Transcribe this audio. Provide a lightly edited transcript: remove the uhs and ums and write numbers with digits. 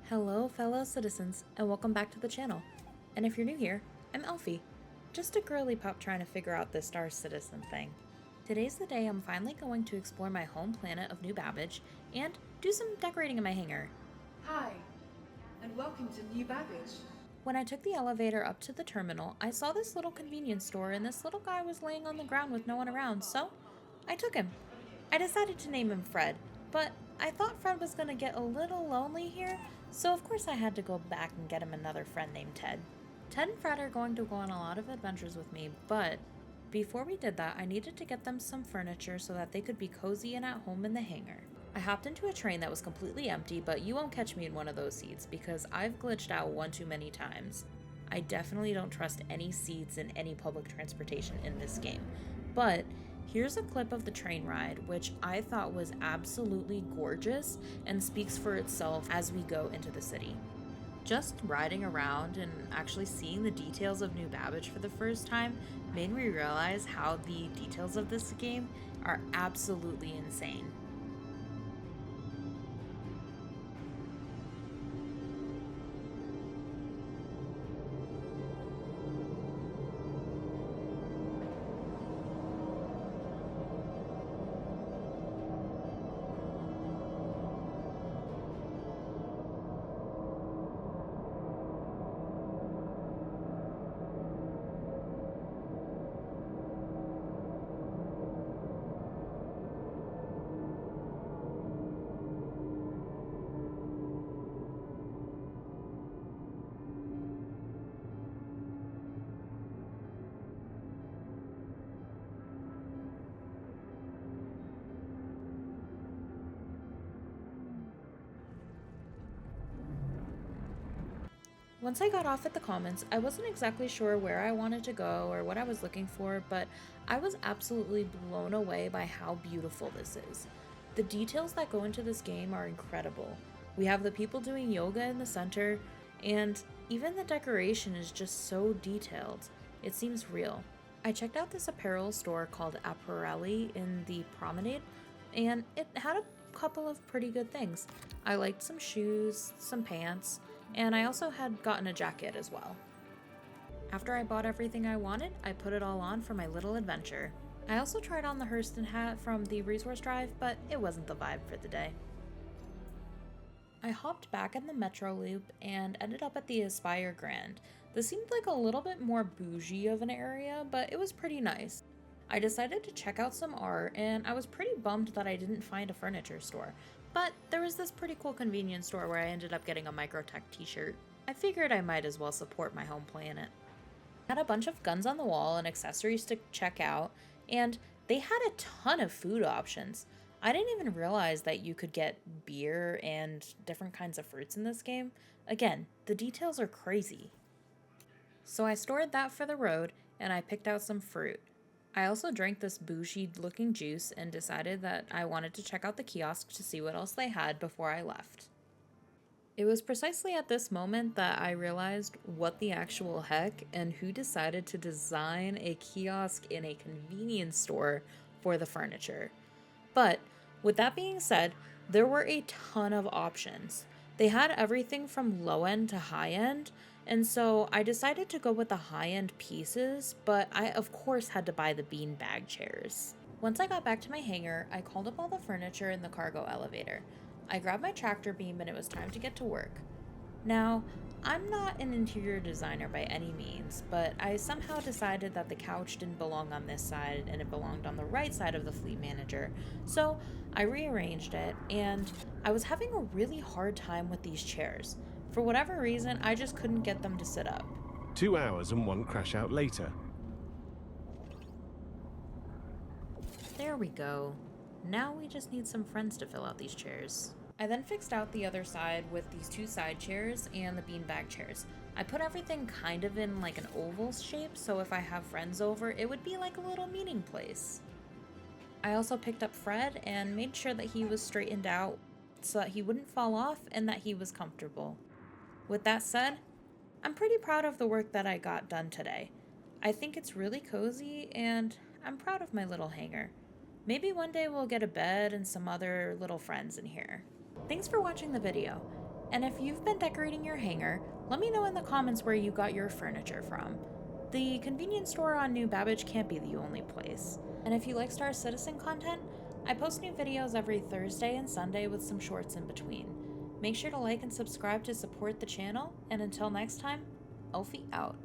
Hello fellow citizens, and welcome back to the channel. And if you're new here, I'm Elfie, just a girly pup trying to figure out this Star Citizen thing. Today's the day I'm finally going to explore my home planet of New Babbage and do some decorating in my hangar. Hi, and welcome to New Babbage. When I took the elevator up to the terminal, I saw this little convenience store and this little guy was laying on the ground with no one around, so I took him. I decided to name him Fred, but I thought Fred was going to get a little lonely here, so of course I had to go back and get him another friend named Ted. Ted and Fred are going to go on a lot of adventures with me, but before we did that, I needed to get them some furniture so that they could be cozy and at home in the hangar. I hopped into a train that was completely empty, but you won't catch me in one of those seats because I've glitched out one too many times. I definitely don't trust any seats in any public transportation in this game. But here's a clip of the train ride, which I thought was absolutely gorgeous and speaks for itself as we go into the city. Just riding around and actually seeing the details of New Babbage for the first time made me realize how the details of this game are absolutely insane. Once I got off at the Commons, I wasn't exactly sure where I wanted to go or what I was looking for, but I was absolutely blown away by how beautiful this is. The details that go into this game are incredible. We have the people doing yoga in the center, and even the decoration is just so detailed. It seems real. I checked out this apparel store called Apparelli in the Promenade, and it had a couple of pretty good things. I liked some shoes, some pants, and I also had gotten a jacket as well. After I bought everything I wanted, I put it all on for my little adventure. I also tried on the Hurston hat from the Resource Drive, but it wasn't the vibe for the day. I hopped back in the Metro Loop and ended up at the Aspire Grand. This seemed like a little bit more bougie of an area, but it was pretty nice. I decided to check out some art, and I was pretty bummed that I didn't find a furniture store. But there was this pretty cool convenience store where I ended up getting a Microtech t-shirt. I figured I might as well support my home planet. I had a bunch of guns on the wall and accessories to check out, and they had a ton of food options. I didn't even realize that you could get beer and different kinds of fruits in this game. Again, the details are crazy. So I stored that for the road, and I picked out some fruit. I also drank this bougie looking juice and decided that I wanted to check out the kiosk to see what else they had before I left. It was precisely at this moment that I realized what the actual heck and who decided to design a kiosk in a convenience store for the furniture. But with that being said, there were a ton of options. They had everything from low end to high end, and so I decided to go with the high end pieces, but I of course had to buy the beanbag chairs. Once I got back to my hangar, I called up all the furniture in the cargo elevator. I grabbed my tractor beam and it was time to get to work. Now, I'm not an interior designer by any means, but I somehow decided that the couch didn't belong on this side and it belonged on the right side of the fleet manager, so I rearranged it, and I was having a really hard time with these chairs. For whatever reason, I just couldn't get them to sit up. 2 hours and one crash out later. There we go. Now we just need some friends to fill out these chairs. I then fixed out the other side with these two side chairs and the beanbag chairs. I put everything kind of in like an oval shape, so if I have friends over, it would be like a little meeting place. I also picked up Fred and made sure that he was straightened out so that he wouldn't fall off and that he was comfortable. With that said, I'm pretty proud of the work that I got done today. I think it's really cozy and I'm proud of my little hangar. Maybe one day we'll get a bed and some other little friends in here. Thanks for watching the video. And if you've been decorating your hangar, let me know in the comments where you got your furniture from. The convenience store on New Babbage can't be the only place. And if you like Star Citizen content, I post new videos every Thursday and Sunday with some shorts in between. Make sure to like and subscribe to support the channel, and until next time, Elfie out.